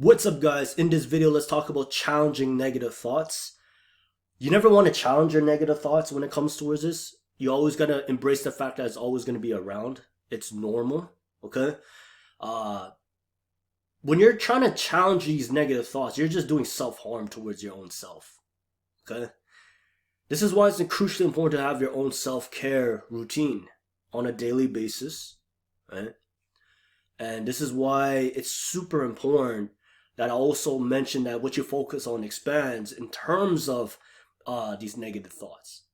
What's up, guys? In this video, let's talk about challenging negative thoughts. You never want to challenge your negative thoughts when it comes towards this. You always gotta embrace the fact that it's always gonna be around. It's normal, okay? Uh, when you're trying to challenge these negative thoughts, you're just doing self-harm towards your own self, okay? This is why it's crucially important to have your own self-care routine on a daily basis, right? And this is why it's super important that I also mention that what you focus on expands in terms of these negative thoughts.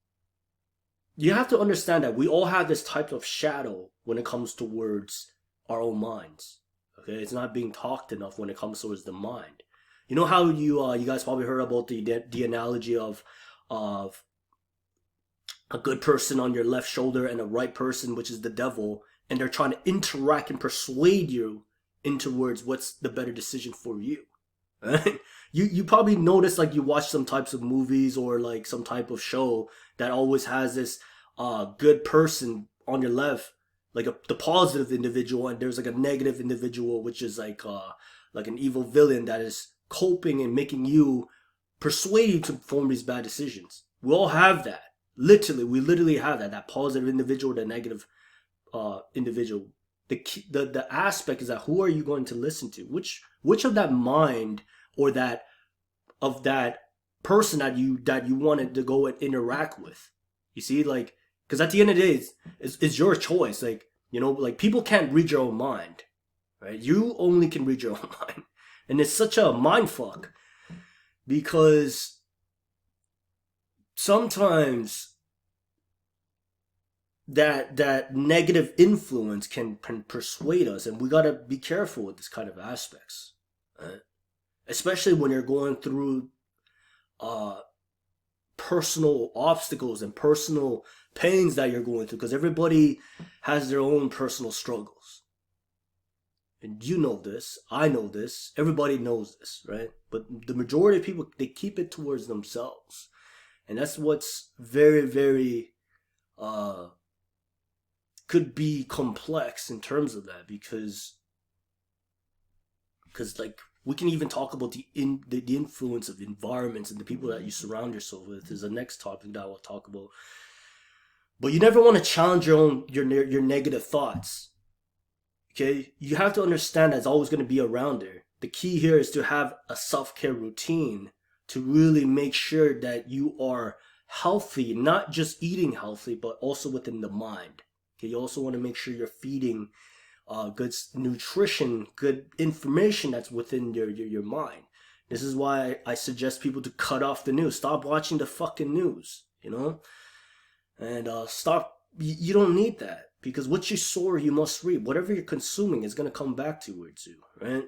You have to understand that we all have this type of shadow when it comes towards our own minds. Okay, it's not being talked enough when it comes towards the mind. You know how you guys probably heard about the analogy of a good person on your left shoulder and a right person, which is the devil, and they're trying to interact and persuade you into words what's the better decision for you. Right? You probably notice, like, you watch some types of movies or like some type of show that always has this good person on your left, like the positive individual, and there's like a negative individual, which is like an evil villain that is coping and making you persuade you to form these bad decisions. We all have that. We literally have that positive individual, the negative individual. The aspect is that who are you going to listen to? Which of that mind or that person that you wanted to go and interact with? You see, like, because at the end of the day, it's your choice. Like, you know, like, people can't read your own mind, right? You only can read your own mind, and it's such a mind fuck because sometimes that negative influence can persuade us, and we gotta be careful with this kind of aspects, right? Especially when you're going through personal obstacles and personal pains that you're going through, because everybody has their own personal struggles, and you know this, I know this, everybody knows this, right? But the majority of people, they keep it towards themselves, and that's what's very, very could be complex in terms of that, because like, we can even talk about the influence of environments and the people that you surround yourself with is the next topic that I will talk about. But you never want to challenge your negative thoughts. Okay, you have to understand that it's always going to be around there. The key here is to have a self-care routine to really make sure that you are healthy, not just eating healthy, but also within the mind. Okay, you also want to make sure you're feeding good nutrition, good information that's within your mind. This is why I suggest people to cut off the news. Stop watching the fucking news, you know? And stop. You don't need that, because what you sow, you must reap. Whatever you're consuming is going to come back towards you, right?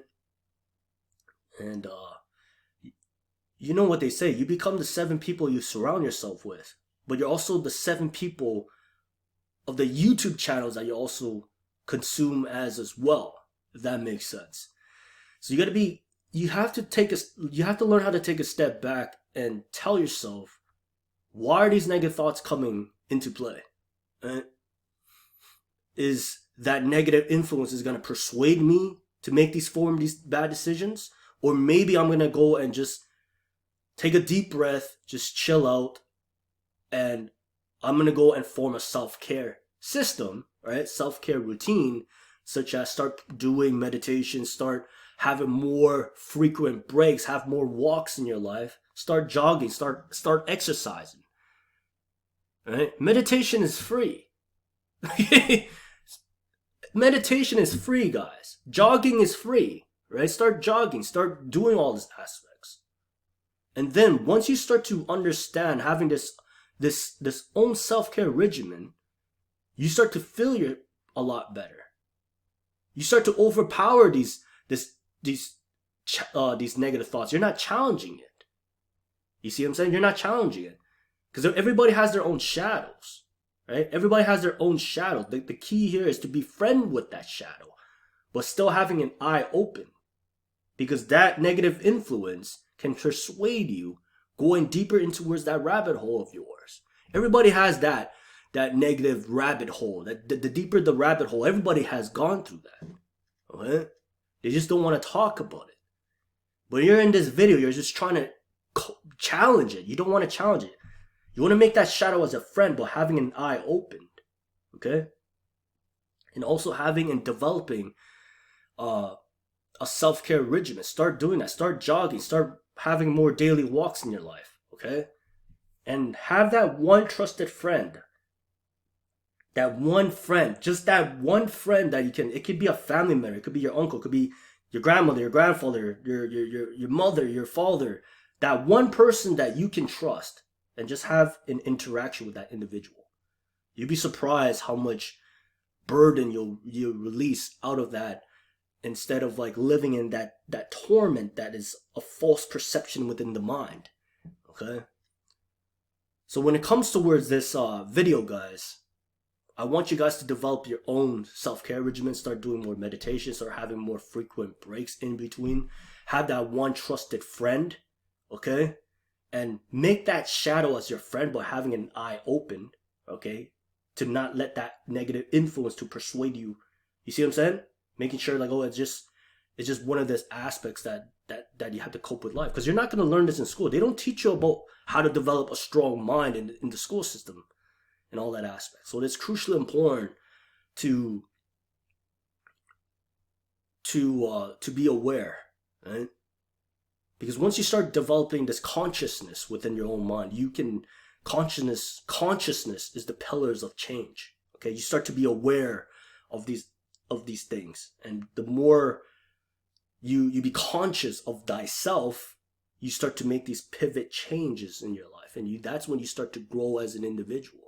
And you know what they say. You become the 7 people you surround yourself with, but you're also the 7 people of the YouTube channels that you also consume as well, if that makes sense. So you have to learn how to take a step back and tell yourself, why are these negative thoughts coming into play? Right? Is that negative influence is going to persuade me to make these bad decisions? Or maybe I'm going to go and just take a deep breath, just chill out, and I'm going to go and form a self-care system, right? Self-care routine, such as start doing meditation, start having more frequent breaks, have more walks in your life, start jogging, start exercising, right? Meditation is free. Meditation is free, guys. Jogging is free, right? Start jogging, start doing all these aspects. And then once you start to understand having this own self-care regimen, you start to feel a lot better. You start to overpower these negative thoughts. You're not challenging it. You see what I'm saying? You're not challenging it, because everybody has their own shadows, right? Everybody has their own shadow. The key here is to be friend with that shadow, but still having an eye open, because that negative influence can persuade you going deeper into towards that rabbit hole of yours. Everybody has that negative rabbit hole. That the deeper the rabbit hole, everybody has gone through that. Okay? They just don't want to talk about it. But you're in this video, you're just trying to challenge it. You don't want to challenge it. You want to make that shadow as a friend, but having an eye opened. Okay? And also having and developing a self-care regimen. Start doing that. Start jogging. Start having more daily walks in your life. Okay? And have that one trusted friend. That one friend. Just that one friend that you can. It could be a family member. It could be your uncle. It could be your grandmother, your grandfather, your mother, your father. That one person that you can trust. And just have an interaction with that individual. You'd be surprised how much burden you'll release out of that, instead of like living in that torment that is a false perception within the mind. Okay? So when it comes towards this video, guys, I want you guys to develop your own self-care regimen. Start doing more meditation. Start having more frequent breaks in between. Have that one trusted friend. Okay? And make that shadow as your friend, but having an eye open. Okay? To not let that negative influence to persuade you. You see what I'm saying? Making sure like, oh, it's just one of those aspects that you have to cope with life. Because you're not going to learn this in school. They don't teach you about how to develop a strong mind in the school system and all that aspect. So it's crucially important to be aware, right? Because once you start developing this consciousness within your own mind, you can consciousness is the pillars of change. Okay, you start to be aware of these things, and the more you be conscious of thyself, you start to make these pivot changes in your life, and that's when you start to grow as an individual.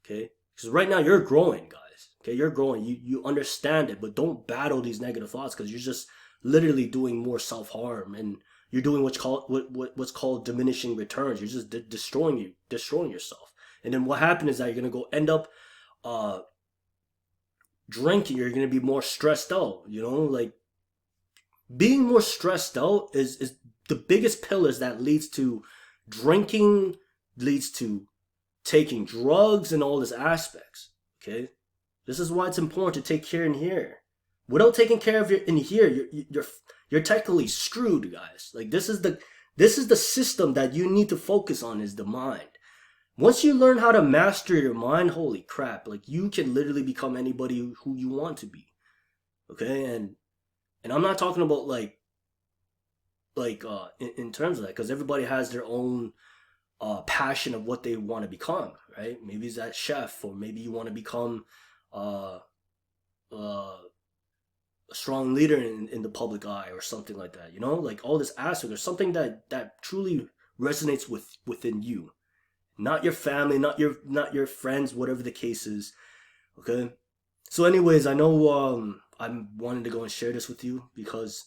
Okay, because right now you're growing, guys. Okay, you're growing. You understand it, but don't battle these negative thoughts, because you're just literally doing more self-harm, and you're doing what's called diminishing returns. You're just destroying yourself. And then what happens is that you're gonna go end up drinking. You're gonna be more stressed out. You know, like being more stressed out is the biggest pillars that leads to drinking, leads to taking drugs and all these aspects. Okay, this is why it's important to take care in here. Without taking care of in here, you're technically screwed, guys. Like this is the system that you need to focus on, is the mind. Once you learn how to master your mind, holy crap, like you can literally become anybody who you want to be. Okay, and I'm not talking about like in terms of that, because everybody has their own passion of what they want to become, right? Maybe it's that chef, or maybe you want to become a strong leader in the public eye, or something like that. You know, like all this aspect, or something that truly resonates within you, not your family, not your friends, whatever the case is. Okay. So, anyways, I know I'm wanting to go and share this with you, because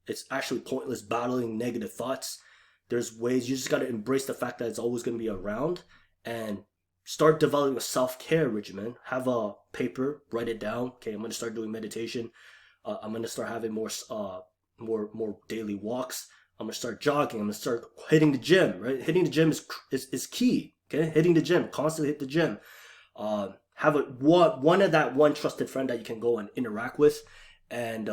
it's actually pointless battling negative thoughts. There's ways. You just got to embrace the fact that it's always going to be around, and start developing a self-care regimen. Have a paper, write it down. Okay, I'm going to start doing meditation. I'm going to start having more daily walks. I'm going to start jogging. I'm going to start hitting the gym, right? Hitting the gym is key. Okay, hitting the gym, constantly hit the gym. Have one trusted friend that you can go and interact with, and